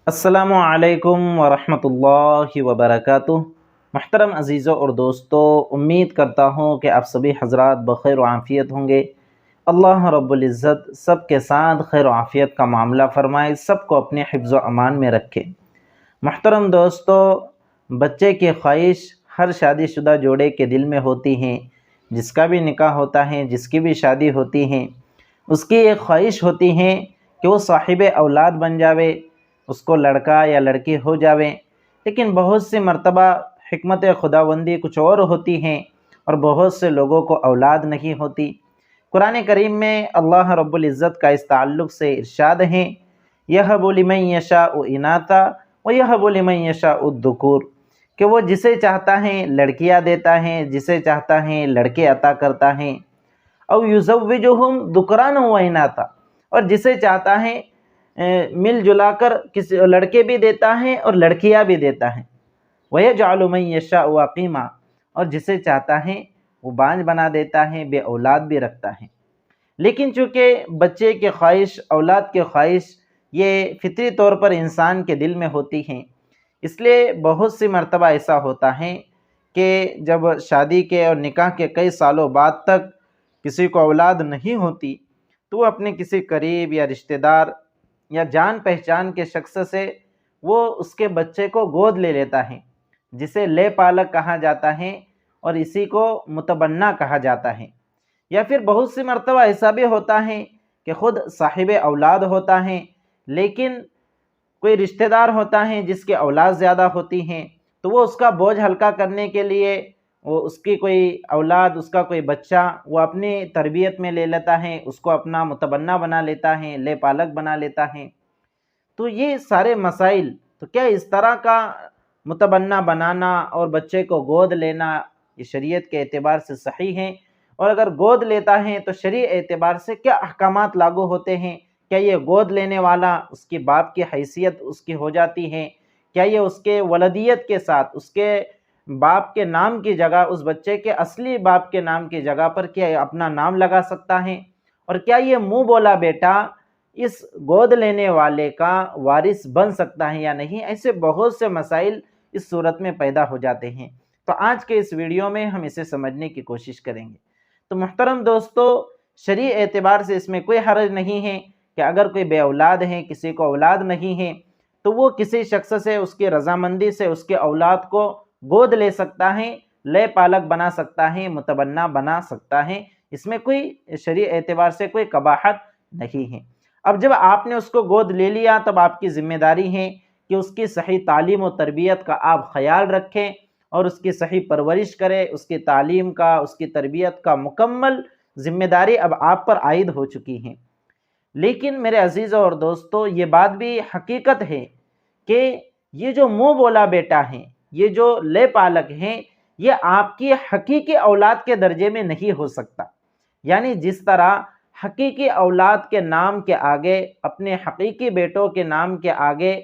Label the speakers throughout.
Speaker 1: السلام علیکم ورحمۃ اللہ وبرکاتہ۔ محترم عزیزوں اور دوستوں، امید کرتا ہوں کہ آپ سبھی حضرات بخیر و عافیت ہوں گے۔ اللہ رب العزت سب کے ساتھ خیر و عافیت کا معاملہ فرمائے، سب کو اپنے حفظ و امان میں رکھے۔ محترم دوستوں، بچے کی خواہش ہر شادی شدہ جوڑے کے دل میں ہوتی ہیں۔ جس کا بھی نکاح ہوتا ہے، جس کی بھی شادی ہوتی ہے، اس کی ایک خواہش ہوتی ہے کہ وہ صاحب اولاد بن جاوے، اس کو لڑکا یا لڑکی ہو جاوے۔ لیکن بہت سی مرتبہ حکمت خداوندی کچھ اور ہوتی ہیں اور بہت سے لوگوں کو اولاد نہیں ہوتی۔ قرآن کریم میں اللہ رب العزت کا اس تعلق سے ارشاد ہے، یَهَبُ لِمَن یَشَاءُ إِنَاثًا وَیَهَبُ لِمَن یَشَاءُ الذُّکُورَ، کہ وہ جسے چاہتا ہے لڑکیاں دیتا ہے، جسے چاہتا ہے لڑکے عطا کرتا ہے۔ او یزوجہم ذکرانا واناثا، اور جسے چاہتا ہے مل جلا کر کسی لڑکے بھی دیتا ہے اور لڑکیاں بھی دیتا ہے۔ وَيَجْعَلُ مَن يَشَاءُ عَقِيمًا، اور جسے چاہتا ہے وہ بانجھ بنا دیتا ہے، بے اولاد بھی رکھتا ہے۔ لیکن چونکہ بچے کی خواہش، اولاد کی خواہش یہ فطری طور پر انسان کے دل میں ہوتی ہیں، اس لیے بہت سی مرتبہ ایسا ہوتا ہے کہ جب شادی کے اور نکاح کے کئی سالوں بعد تک کسی کو اولاد نہیں ہوتی تو وہ اپنے کسی قریب یا رشتہ دار یا جان پہچان کے شخص سے وہ اس کے بچے کو گود لے لیتا ہے، جسے لے پالک کہا جاتا ہے، اور اسی کو متبنہ کہا جاتا ہے۔ یا پھر بہت سی مرتبہ ایسا بھی ہوتا ہے کہ خود صاحب اولاد ہوتا ہے، لیکن کوئی رشتہ دار ہوتا ہے جس کی اولاد زیادہ ہوتی ہیں، تو وہ اس کا بوجھ ہلکا کرنے کے لیے وہ اس کی کوئی اولاد، اس کا کوئی بچہ وہ اپنی تربیت میں لے لیتا ہے، اس کو اپنا متبنہ بنا لیتا ہے، لے پالک بنا لیتا ہے۔ تو یہ سارے مسائل، تو کیا اس طرح کا متبنہ بنانا اور بچے کو گود لینا یہ شریعت کے اعتبار سے صحیح ہے؟ اور اگر گود لیتا ہے تو شرعی اعتبار سے کیا احکامات لاگو ہوتے ہیں؟ کیا یہ گود لینے والا اس کی باپ کی حیثیت اس کی ہو جاتی ہے؟ کیا یہ اس کے ولدیت کے ساتھ اس کے باپ کے نام کی جگہ اس بچے کے اصلی باپ کے نام کی جگہ پر کیا اپنا نام لگا سکتا ہے؟ اور کیا یہ منہ بولا بیٹا اس گود لینے والے کا وارث بن سکتا ہے یا نہیں؟ ایسے بہت سے مسائل اس صورت میں پیدا ہو جاتے ہیں۔ تو آج کے اس ویڈیو میں ہم اسے سمجھنے کی کوشش کریں گے۔ تو محترم دوستو، شرعی اعتبار سے اس میں کوئی حرج نہیں ہے کہ اگر کوئی بے اولاد ہے، کسی کو اولاد نہیں ہے، تو وہ کسی شخص سے اس کی رضامندی سے اس کے اولاد کو گود لے سکتا ہے، لے پالک بنا سکتا ہے، متبنہ بنا سکتا ہے۔ اس میں کوئی شرعی اعتبار سے کوئی قباحت نہیں ہے۔ اب جب آپ نے اس کو گود لے لیا، تب آپ کی ذمہ داری ہے کہ اس کی صحیح تعلیم و تربیت کا آپ خیال رکھیں اور اس کی صحیح پرورش کریں۔ اس کی تعلیم کا، اس کی تربیت کا مکمل ذمہ داری اب آپ پر عائد ہو چکی ہے۔ لیکن میرے عزیزوں اور دوستو، یہ بات بھی حقیقت ہے کہ یہ جو منہ بولا بیٹا ہے، یہ جو لے پالک ہیں، یہ آپ کی حقیقی اولاد کے درجے میں نہیں ہو سکتا۔ یعنی جس طرح حقیقی اولاد کے نام کے آگے، اپنے حقیقی بیٹوں کے نام کے آگے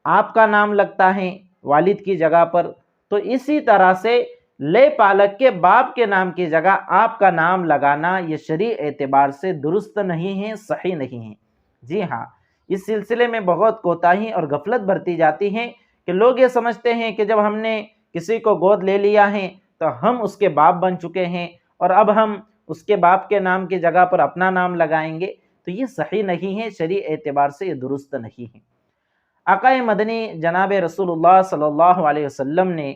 Speaker 1: آپ کا نام لگتا ہے والد کی جگہ پر، تو اسی طرح سے لے پالک کے باپ کے نام کی جگہ آپ کا نام لگانا یہ شرعی اعتبار سے درست نہیں ہے، صحیح نہیں ہے۔ جی ہاں، اس سلسلے میں بہت کوتاہی اور غفلت برتی جاتی ہے کہ لوگ یہ سمجھتے ہیں کہ جب ہم نے کسی کو گود لے لیا ہے تو ہم اس کے باپ بن چکے ہیں اور اب ہم اس کے باپ کے نام کی جگہ پر اپنا نام لگائیں گے، تو یہ صحیح نہیں ہے، شرعی اعتبار سے یہ درست نہیں ہے۔ آقا مدنی جناب رسول اللہ صلی اللہ علیہ وسلم نے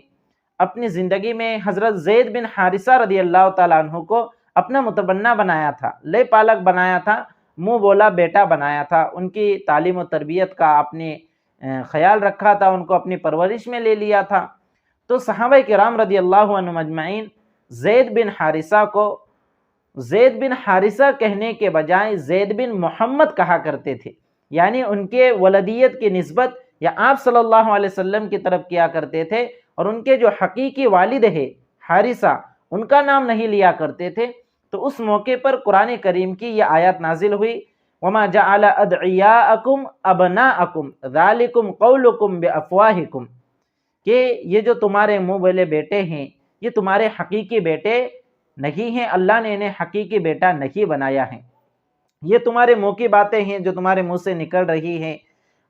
Speaker 1: اپنی زندگی میں حضرت زید بن حارثہ رضی اللہ تعالیٰ عنہ کو اپنا متبنہ بنایا تھا، لے پالک بنایا تھا، منہ بولا بیٹا بنایا تھا۔ ان کی تعلیم و تربیت کا آپ نے خیال رکھا تھا، ان کو اپنی پرورش میں لے لیا تھا۔ تو صحابہ کرام رضی اللہ عنہم اجمعین زید بن حارثہ کو زید بن حارثہ کہنے کے بجائے زید بن محمد کہا کرتے تھے، یعنی ان کے ولدیت کی نسبت یا آپ صلی اللہ علیہ وسلم کی طرف کیا کرتے تھے، اور ان کے جو حقیقی والد ہے حارثہ، ان کا نام نہیں لیا کرتے تھے۔ تو اس موقع پر قرآن کریم کی یہ آیات نازل ہوئی، وَمَا جَعَلَ أَدْعِيَاءَكُمْ أَبْنَاءَكُمْ ذَلِكُمْ قَوْلُكُمْ بِأَفْوَاهِكُمْ، کہ یہ جو تمہارے منہ بولے بیٹے ہیں یہ تمہارے حقیقی بیٹے نہیں ہیں، اللہ نے انہیں حقیقی بیٹا نہیں بنایا ہے، یہ تمہارے منہ کی باتیں ہیں جو تمہارے منہ سے نکل رہی ہیں۔